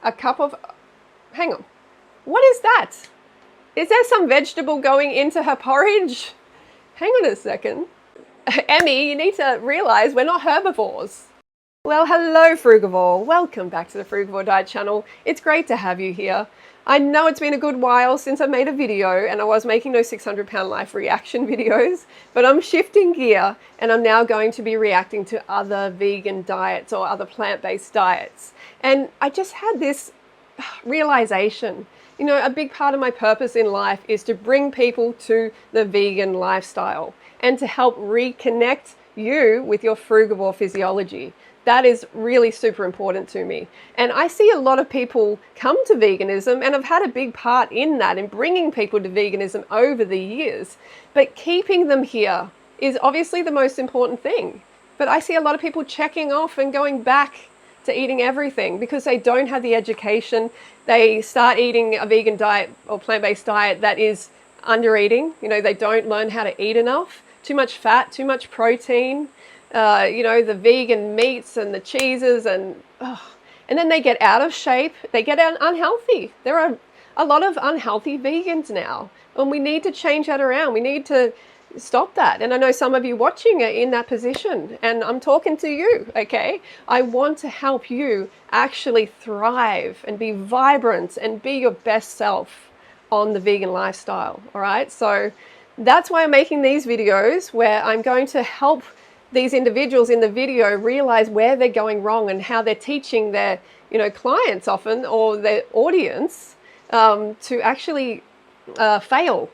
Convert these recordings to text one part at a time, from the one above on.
a cup of, hang on, what is that? Is there some vegetable going into her porridge? Hang on a second. Emmie, you need to realize we're not herbivores. Well, hello Frugivore. Welcome back to the Frugivore Diet channel. It's great to have you here. I know it's been a good while since I made a video, and I was making those 600-pound life reaction videos, but I'm shifting gear and I'm now going to be reacting to other vegan diets or other plant-based diets. And I just had this realization. You know, a big part of my purpose in life is to bring people to the vegan lifestyle and to help reconnect you with your frugivore physiology. That is really super important to me. And I see a lot of people come to veganism, and I've had a big part in that, in bringing people to veganism over the years. But keeping them here is obviously the most important thing. But I see a lot of people checking off and going back to eating everything because they don't have the education. They start eating a vegan diet or plant-based diet that is under eating. You know, they don't learn how to eat enough. Too much fat, too much protein. You know, the vegan meats and the cheeses, and then they get out of shape. They get unhealthy. There are a lot of unhealthy vegans now, and we need to change that around. We need to stop that. And I know some of you watching are in that position, and I'm talking to you, okay? I want to help you actually thrive and be vibrant and be your best self on the vegan lifestyle, all right? So that's why I'm making these videos, where I'm going to help these individuals in the video realize where they're going wrong and how they're teaching their, you know, clients often, or their audience, to actually fail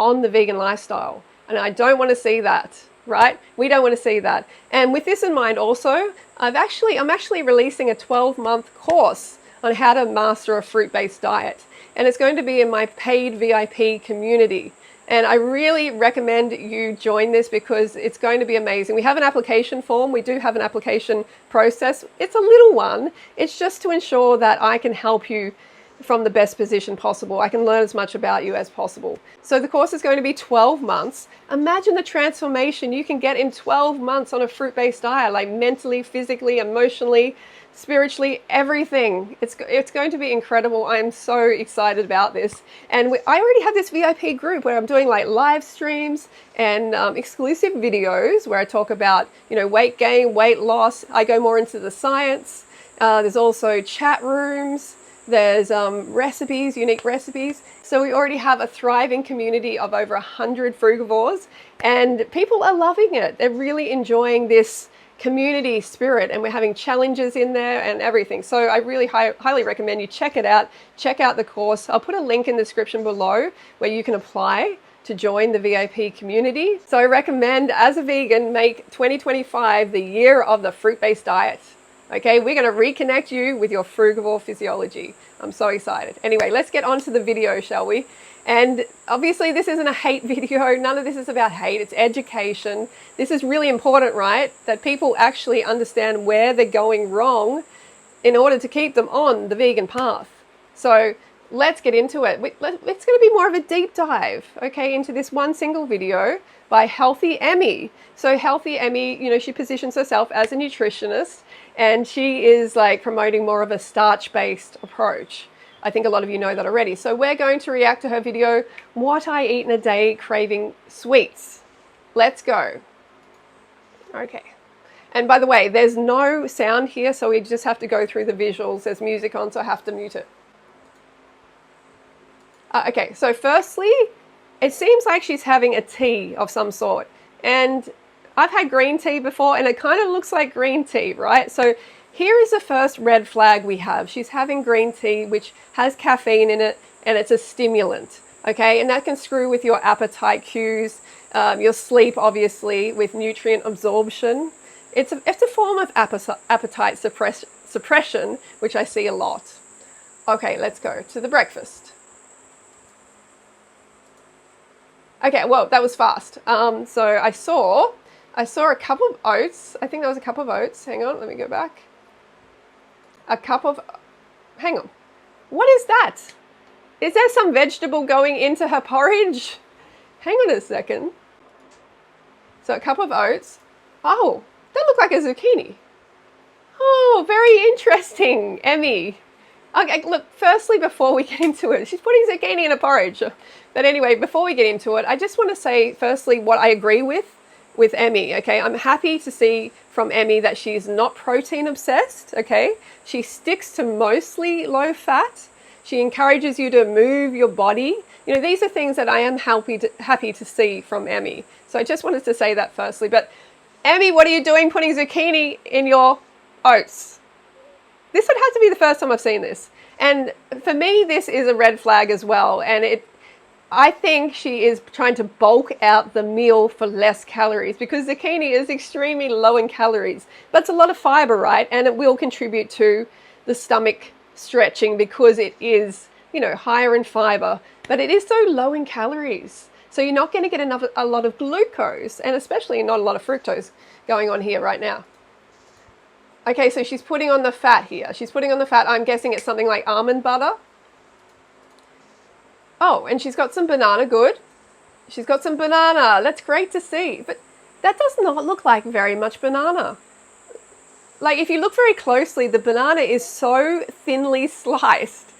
on the vegan lifestyle. And I don't want to see that, right? We don't want to see that. And with this in mind also, I'm actually releasing a 12-month course on how to master a fruit-based diet. And it's going to be in my paid VIP community. And I really recommend you join this because it's going to be amazing. We have an application form. We do have an application process. It's a little one. It's just to ensure that I can help you from the best position possible. I can learn as much about you as possible. So the course is going to be 12 months. Imagine the transformation you can get in 12 months on a fruit-based diet, like mentally, physically, emotionally, spiritually, everything. It's going to be incredible. I'm so excited about this. And I already have this VIP group where I'm doing like live streams and exclusive videos where I talk about, you know, weight gain, weight loss. I go more into the science. There's also chat rooms. There's recipes, unique recipes. So we already have a thriving community of over 100 frugivores, and people are loving it. They're really enjoying this community spirit, and we're having challenges in there and everything. So I really highly recommend you check it out. Check out the course. I'll put a link in the description below where you can apply to join the VIP community. So I recommend, as a vegan, make 2025 the year of the fruit-based diet. Okay, we're going to reconnect you with your frugivore physiology. I'm so excited. Anyway, let's get on to the video, shall we? And obviously this isn't a hate video. None of this is about hate. It's education. This is really important, right? That people actually understand where they're going wrong in order to keep them on the vegan path. So let's get into it. It's going to be more of a deep dive, okay, into this one single video by HealthyEmmie. So HealthyEmmie, you know, she positions herself as a nutritionist, and she is like promoting more of a starch-based approach. I think a lot of you know that already. So we're going to react to her video, What I Eat in a Day Craving Sweets. Let's go. Okay. And by the way, there's no sound here, so we just have to go through the visuals. There's music on, so I have to mute it. Okay, so firstly, it seems like she's having a tea of some sort. And I've had green tea before, and it kind of looks like green tea, right? So here is the first red flag we have. She's having green tea, which has caffeine in it, and it's a stimulant, okay? And that can screw with your appetite cues, your sleep, obviously, with nutrient absorption. It's a form of appetite suppression, which I see a lot. Okay, let's go to the breakfast. Okay, well, that was fast. So I saw a cup of oats. I think that was a cup of oats. Hang on, let me go back. A cup of, hang on. What is that? Is there some vegetable going into her porridge? Hang on a second. So a cup of oats. Oh, that looked like a zucchini. Oh, very interesting, Emmie. Okay, look, firstly, before we get into it, she's putting zucchini in a porridge. But anyway, before we get into it, I just want to say, firstly, what I agree with Emmie, okay? I'm happy to see from Emmie that she's not protein obsessed, okay? She sticks to mostly low fat. She encourages you to move your body. You know, these are things that I am happy to see from Emmie. So I just wanted to say that firstly. But Emmie, what are you doing putting zucchini in your oats? This would have to be the first time I've seen this. And for me, this is a red flag as well. And I think she is trying to bulk out the meal for less calories, because zucchini is extremely low in calories. But it's a lot of fiber, right? And it will contribute to the stomach stretching because it is, you know, higher in fiber. But it is so low in calories. So you're not going to get a lot of glucose, and especially not a lot of fructose going on here right now. Okay, so she's putting on the fat here. She's putting on the fat. I'm guessing it's something like almond butter. Oh, and she's got some banana. Good. She's got some banana. That's great to see. But that does not look like very much banana. Like, if you look very closely, the banana is so thinly sliced.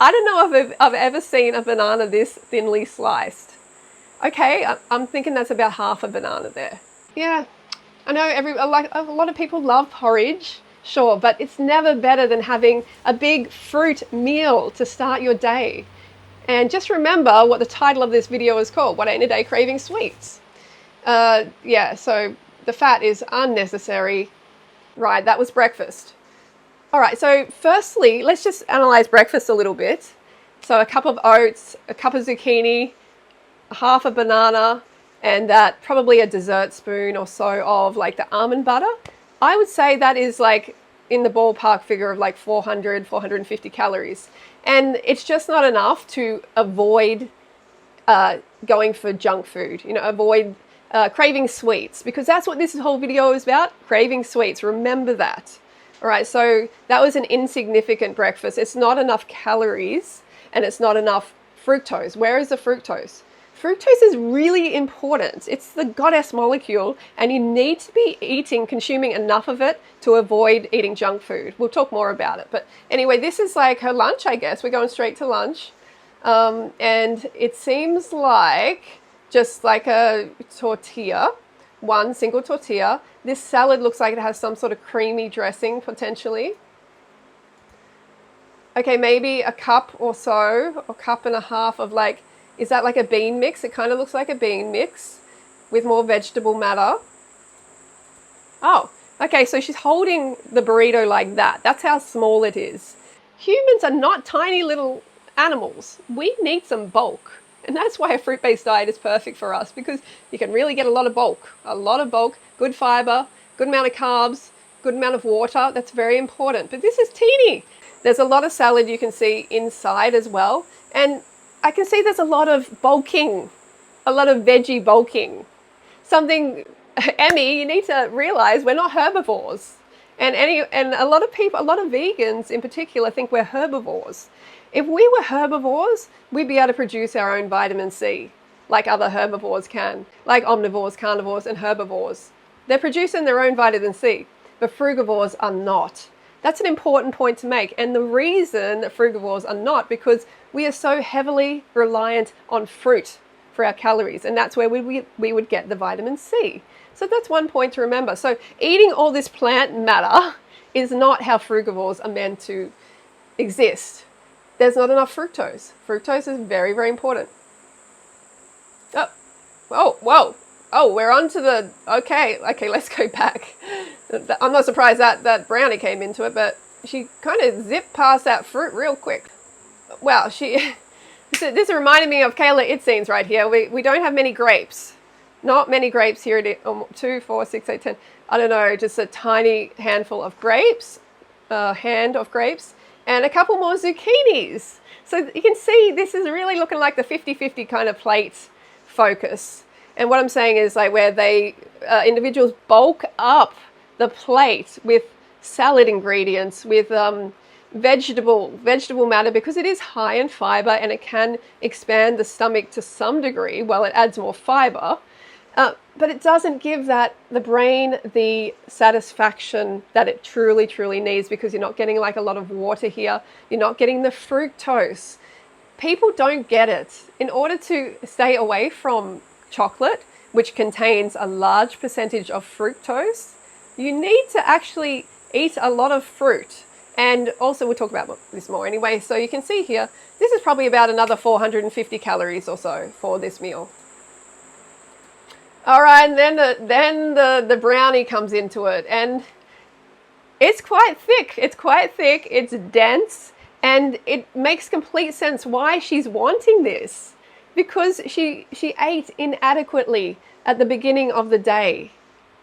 I don't know if I've ever seen a banana this thinly sliced. Okay, I'm thinking that's about half a banana there. Yeah. I know a lot of people love porridge, sure, but it's never better than having a big fruit meal to start your day. And just remember what the title of this video is called, What I Ate in a Day Craving Sweets. Yeah, so the fat is unnecessary. Right, that was breakfast. All right, so firstly, let's just analyze breakfast a little bit. So a cup of oats, a cup of zucchini, half a banana, and that probably a dessert spoon or so of like the almond butter. I would say that is like in the ballpark figure of like 450 calories. And it's just not enough to avoid going for junk food, you know, avoid craving sweets, because that's what this whole video is about, craving sweets. Remember that. All right, so that was an insignificant breakfast. It's not enough calories and it's not enough fructose. Where is the fructose? Fructose is really important. It's the goddess molecule, and you need to be consuming enough of it to avoid eating junk food. We'll talk more about it. But anyway, this is like her lunch, I guess. We're going straight to lunch. And it seems like just like a tortilla, one single tortilla. This salad looks like it has some sort of creamy dressing, potentially. Okay, maybe a cup or so, or cup and a half of like, is that like a bean mix? It kind of looks like a bean mix with more vegetable matter. Oh, okay, so she's holding the burrito like that. That's how small it is. Humans are not tiny little animals. We need some bulk. And that's why a fruit-based diet is perfect for us, because you can really get a lot of bulk, good fiber, good amount of carbs, good amount of water. That's very important. But this is teeny. There's a lot of salad you can see inside as well. And I can see there's a lot of bulking, a lot of veggie bulking. Something, Emmie, you need to realize we're not herbivores. And a lot of people, a lot of vegans in particular, think we're herbivores. If we were herbivores, we'd be able to produce our own vitamin C, like other herbivores can, like omnivores, carnivores, and herbivores. They're producing their own vitamin C, but frugivores are not. That's an important point to make. And the reason that frugivores are not, because we are so heavily reliant on fruit for our calories, and that's where we would get the vitamin C. So that's one point to remember. So eating all this plant matter is not how frugivores are meant to exist. There's not enough fructose. Fructose is very, very important. Oh, we're on to the, okay, let's go back. I'm not surprised that brownie came into it, but she kind of zipped past that fruit real quick. Wow, this reminded me of Kayla Itzine's right here. We don't have many grapes. Not many grapes here. 2, 4, 6, 8, 10. I don't know, just a tiny handful of grapes, hand of grapes, and a couple more zucchinis. So you can see this is really looking like the 50-50 kind of plate focus. And what I'm saying is like where individuals bulk up the plate with salad ingredients, with vegetable matter, because it is high in fiber and it can expand the stomach to some degree while it adds more fiber. But it doesn't give the brain the satisfaction that it truly, truly needs, because you're not getting like a lot of water here. You're not getting the fructose. People don't get it. In order to stay away from chocolate, which contains a large percentage of fructose, you need to actually eat a lot of fruit. And also, we'll talk about this more anyway. So you can see here, this is probably about another 450 calories or so for this meal. All right, and then the brownie comes into it, and it's quite thick. It's quite thick. It's dense, and it makes complete sense why she's wanting this, because she ate inadequately at the beginning of the day.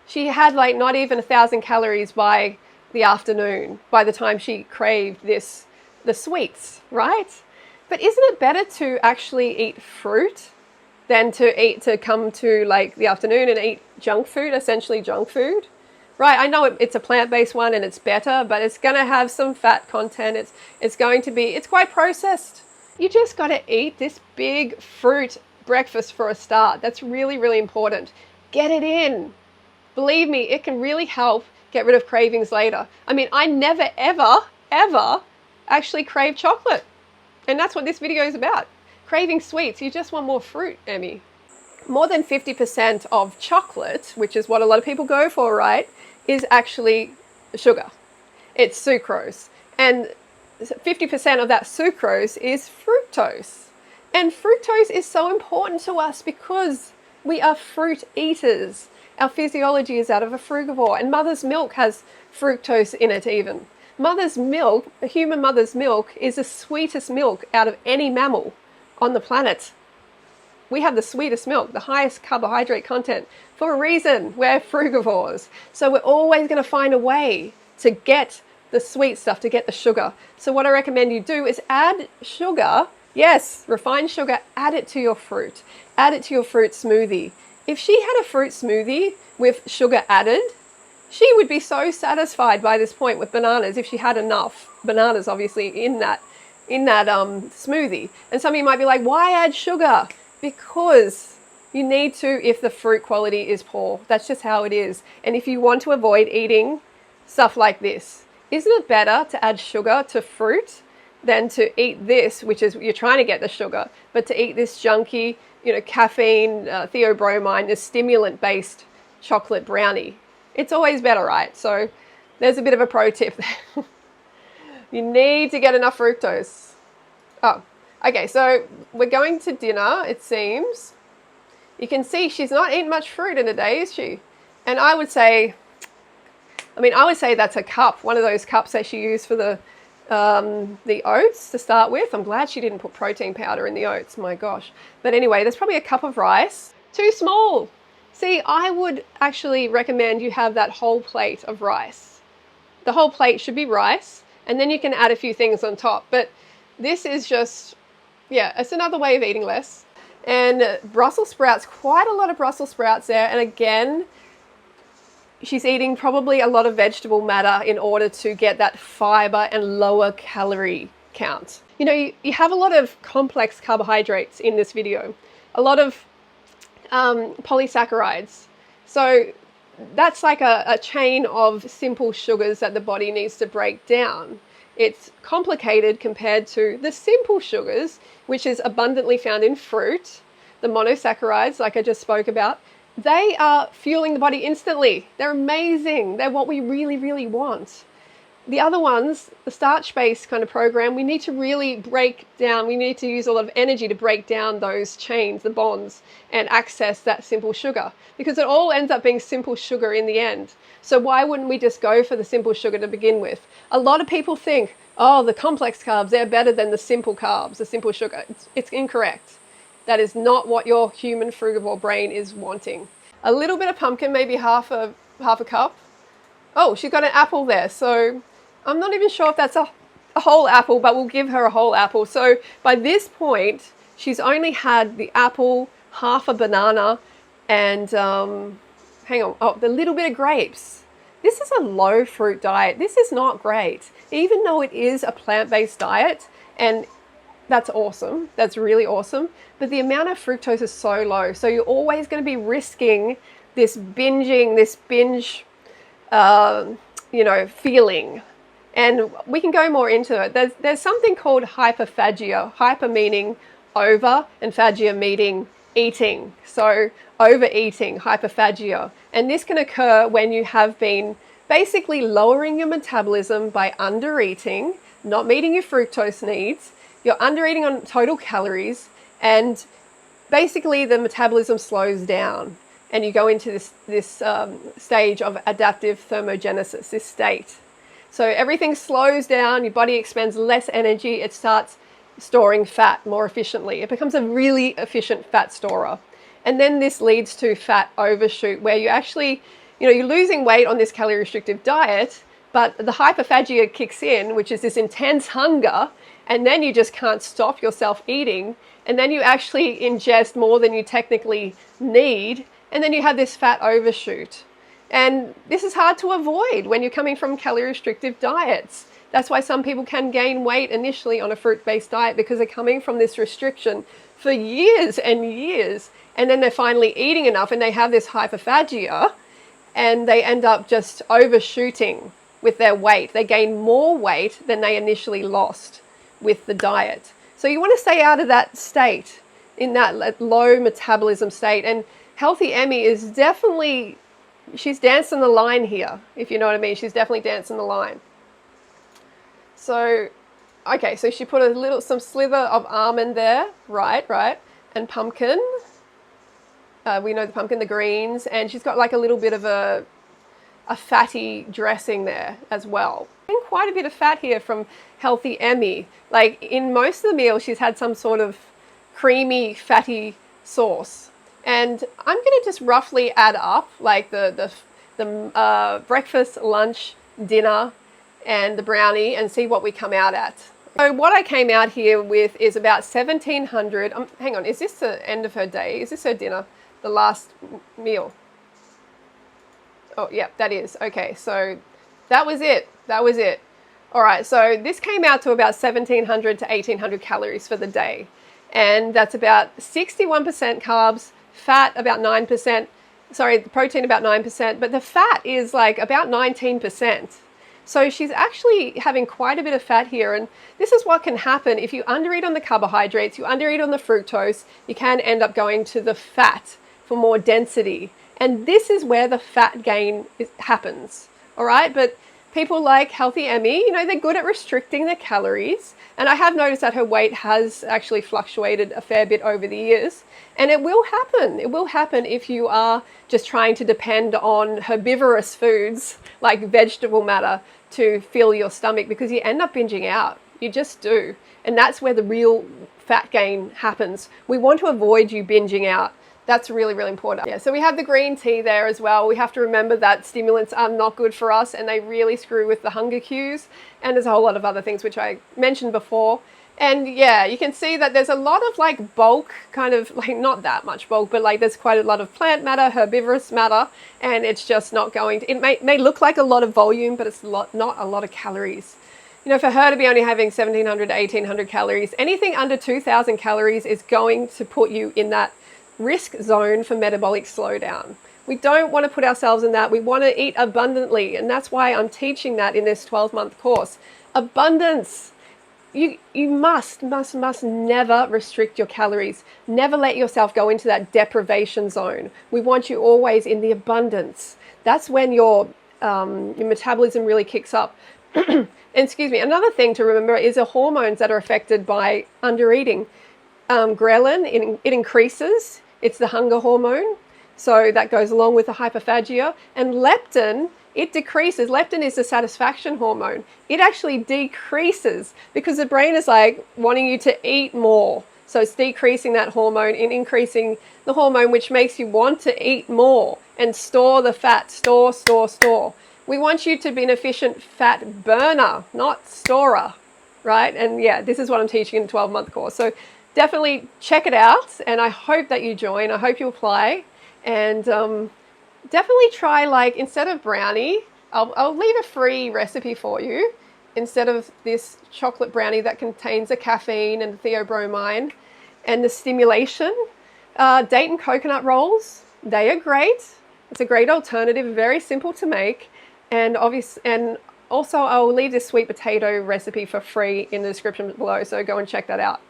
She had like not even 1,000 calories by the afternoon, by the time she craved the sweets, right? But isn't it better to actually eat fruit than to come to like the afternoon and eat junk food, essentially junk food? Right, I know it's a plant-based one and it's better, but it's going to have some fat content. It's quite processed. You just got to eat this big fruit breakfast for a start. That's really, really important. Get it in. Believe me, it can really help get rid of cravings later. I mean, I never, ever, ever actually crave chocolate. And that's what this video is about. Craving sweets. You just want more fruit, Emmie. More than 50% of chocolate, which is what a lot of people go for, right, is actually sugar. It's sucrose. And 50% of that sucrose is fructose. And fructose is so important to us because we are fruit eaters. Our physiology is out of a frugivore, and mother's milk has fructose in it even. Mother's milk, a human mother's milk, is the sweetest milk out of any mammal on the planet. We have the sweetest milk, the highest carbohydrate content, for a reason. We're frugivores. So we're always going to find a way to get the sweet stuff, to get the sugar. So what I recommend you do is add sugar. Yes, refined sugar, add it to your fruit. Add it to your fruit smoothie. If she had a fruit smoothie with sugar added, she would be so satisfied by this point with bananas, if she had enough bananas, obviously, in that smoothie. And some of you might be like, why add sugar? Because you need to if the fruit quality is poor. That's just how it is. And if you want to avoid eating stuff like this, isn't it better to add sugar to fruit than to eat this, which is, you're trying to get the sugar, but to eat this junky, caffeine, theobromine, this stimulant-based chocolate brownie? It's always better, right? So there's a bit of a pro tip there. You need to get enough fructose. Oh, okay, so we're going to dinner, it seems. You can see she's not eating much fruit in a day, is she? And I would say that's a cup, one of those cups that she used for the oats to start with. I'm glad she didn't put protein powder in the oats, my gosh. But anyway, there's probably a cup of rice. Too small. See, I would actually recommend you have that whole plate of rice. The whole plate should be rice, and then you can add a few things on top. But this is just, it's another way of eating less. And Brussels sprouts, quite a lot of Brussels sprouts there. And again, she's eating probably a lot of vegetable matter in order to get that fiber and lower calorie count. You have a lot of complex carbohydrates in this video, a lot of polysaccharides. So that's like a chain of simple sugars that the body needs to break down. It's complicated compared to the simple sugars, which is abundantly found in fruit. The monosaccharides, like I just spoke about, they are fueling the body instantly. They're amazing. They're what we really, really want. The other ones, the starch-based kind of program, we need to really break down. We need to use a lot of energy to break down those chains, the bonds, and access that simple sugar, because it all ends up being simple sugar in the end. So why wouldn't we just go for the simple sugar to begin with? A lot of people think, oh, the complex carbs, they're better than the simple carbs, the simple sugar. It's incorrect. That is not what your human frugivore brain is wanting. A little bit of pumpkin, maybe half a cup. Oh, she's got an apple there. So I'm not even sure if that's a whole apple, but we'll give her a whole apple. So by this point, she's only had the apple, half a banana, and the little bit of grapes. This is a low fruit diet. This is not great. Even though it is a plant-based diet, and That's awesome. That's really awesome. But the amount of fructose is so low. So you're always going to be risking this binge, feeling. And we can go more into it. There's something called hyperphagia. Hyper meaning over, and phagia meaning eating. So overeating, hyperphagia. And this can occur when you have been basically lowering your metabolism by undereating, not meeting your fructose needs. You're undereating on total calories, and basically the metabolism slows down, and you go into this stage of adaptive thermogenesis, this state. So everything slows down, your body expends less energy, it starts storing fat more efficiently. It becomes a really efficient fat storer. And then this leads to fat overshoot, where you actually, you're losing weight on this calorie restrictive diet, but the hyperphagia kicks in, which is this intense hunger, and then you just can't stop yourself eating, and then you actually ingest more than you technically need, and then you have this fat overshoot. And this is hard to avoid when you're coming from calorie restrictive diets. That's why some people can gain weight initially on a fruit-based diet, because they're coming from this restriction for years and years, and then they're finally eating enough and they have this hyperphagia, and they end up just overshooting with their weight. They gain more weight than they initially lost with the diet. So you want to stay out of that state, in that low metabolism state. And HealthyEmmie is definitely, she's dancing the line here, if you know what I mean. She's definitely dancing the line. So, okay, so she put some sliver of almond there, right, and pumpkin. We know the pumpkin, the greens, and she's got like a little bit of a fatty dressing there as well. Quite a bit of fat here from HealthyEmmie. Like in most of the meal, she's had some sort of creamy, fatty sauce. And I'm going to just roughly add up like the breakfast, lunch, dinner, and the brownie, and see what we come out at. So what I came out here with is about 1,700. Hang on, is this the end of her day? Is this her dinner? The last meal? Oh, yeah, that is. Okay, so that was it. That was it. All right, so this came out to about 1,700 to 1,800 calories for the day. And that's about 61% carbs, fat about 9%, sorry, protein about 9%, but the fat is like about 19%. So she's actually having quite a bit of fat here, and this is what can happen if you undereat on the carbohydrates, you undereat on the fructose, you can end up going to the fat for more density. And this is where the fat gain happens, all right? But people like HealthyEmmie, they're good at restricting their calories. And I have noticed that her weight has actually fluctuated a fair bit over the years. And it will happen. It will happen if you are just trying to depend on herbivorous foods like vegetable matter to fill your stomach, because you end up binging out. You just do. And that's where the real fat gain happens. We want to avoid you binging out. That's really, really important. Yeah, so we have the green tea there as well. We have to remember that stimulants are not good for us, and they really screw with the hunger cues. And there's a whole lot of other things which I mentioned before. And yeah, you can see that there's a lot of like bulk, kind of like not that much bulk, but like there's quite a lot of plant matter, herbivorous matter, and it's just not going to, it may look like a lot of volume, but it's not a lot of calories. For her to be only having 1,700 to 1,800 calories, anything under 2,000 calories is going to put you in that risk zone for metabolic slowdown. We don't want to put ourselves in that. We want to eat abundantly, and that's why I'm teaching that in this 12-month course. Abundance. You must never restrict your calories. Never let yourself go into that deprivation zone. We want you always in the abundance. That's when your metabolism really kicks up. And excuse me, another thing to remember is the hormones that are affected by undereating. Ghrelin, it increases. It's the hunger hormone. So that goes along with the hyperphagia. And leptin, it decreases. Leptin is the satisfaction hormone. It actually decreases because the brain is like wanting you to eat more. So it's decreasing that hormone and increasing the hormone, which makes you want to eat more and store the fat. Store. We want you to be an efficient fat burner, not storer, right? And yeah, this is what I'm teaching in a 12-month course. So definitely check it out, and I hope that you join. I hope you apply, and definitely try, like, instead of brownie, I'll leave a free recipe for you. instead of this chocolate brownie that contains the caffeine and the theobromine and the stimulation. Date and coconut rolls, they are great. It's a great alternative, very simple to make. And also I'll leave this sweet potato recipe for free in the description below, so go and check that out.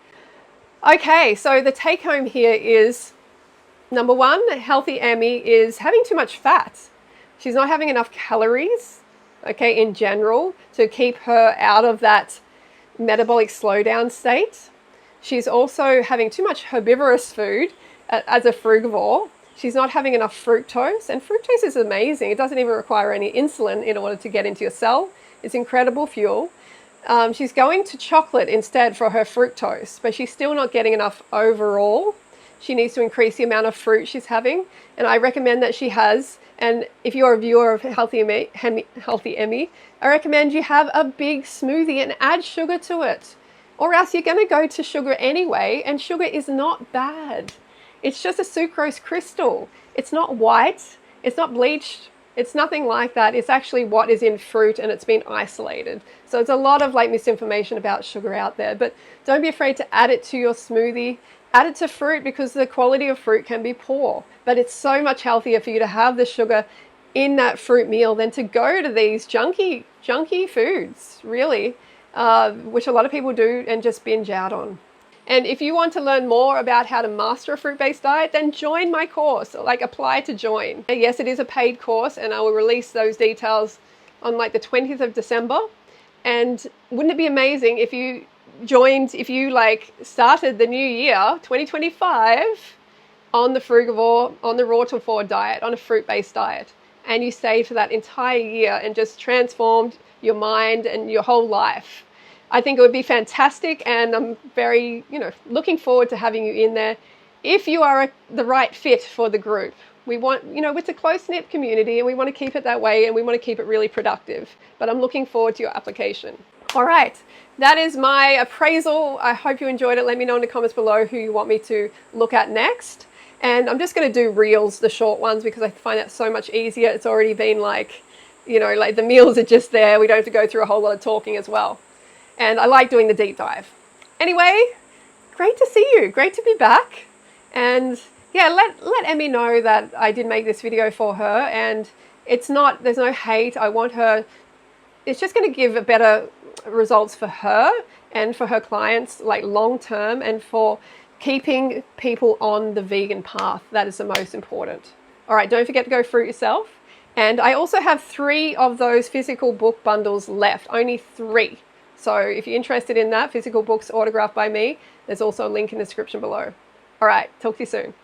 Okay, so the take home here is, number one, Healthy Emmie is having too much fat. She's not having enough calories, okay, in general, to keep her out of that metabolic slowdown state. She's also having too much herbivorous food as a frugivore. She's not having enough fructose, and fructose is amazing. It doesn't even require any insulin in order to get into your cell. It's incredible fuel. She's going to chocolate instead for her fructose, but she's still not getting enough overall. She needs to increase the amount of fruit she's having, and I recommend that she has. And if you're a viewer of Healthy Emmie, I recommend you have a big smoothie and add sugar to it, or else you're going to go to sugar anyway, and sugar is not bad. It's just a sucrose crystal. It's not white, it's not bleached, it's nothing like that. It's actually what is in fruit, and it's been isolated. So it's a lot of misinformation about sugar out there, but don't be afraid to add it to your smoothie. Add it to fruit, because the quality of fruit can be poor, but it's so much healthier for you to have the sugar in that fruit meal than to go to these junky foods, really, which a lot of people do and just binge out on. And if you want to learn more about how to master a fruit-based diet, then join my course, apply to join. Yes, it is a paid course, and I will release those details on the 20th of December. And wouldn't it be amazing if you joined, if you started the new year, 2025, on the Frugivore, on the Frugivore diet, on a fruit-based diet, and you stayed for that entire year and just transformed your mind and your whole life. I think it would be fantastic, and I'm very, looking forward to having you in there if you are the right fit for the group. We want, it's a close-knit community, and we want to keep it that way, and we want to keep it really productive. But I'm looking forward to your application. All right, that is my appraisal. I hope you enjoyed it. Let me know in the comments below who you want me to look at next. And I'm just going to do reels, the short ones, because I find that so much easier. It's already been the meals are just there. We don't have to go through a whole lot of talking as well. And I like doing the deep dive. Anyway, great to see you. Great to be back. And yeah, let Emmie know that I did make this video for her, and there's no hate. I want her, it's just going to give better results for her and for her clients, long term, and for keeping people on the vegan path. That is the most important. All right, don't forget to go fruit yourself. And I also have 3 of those physical book bundles left, only 3. So if you're interested in that, physical books autographed by me, there's also a link in the description below. All right, talk to you soon.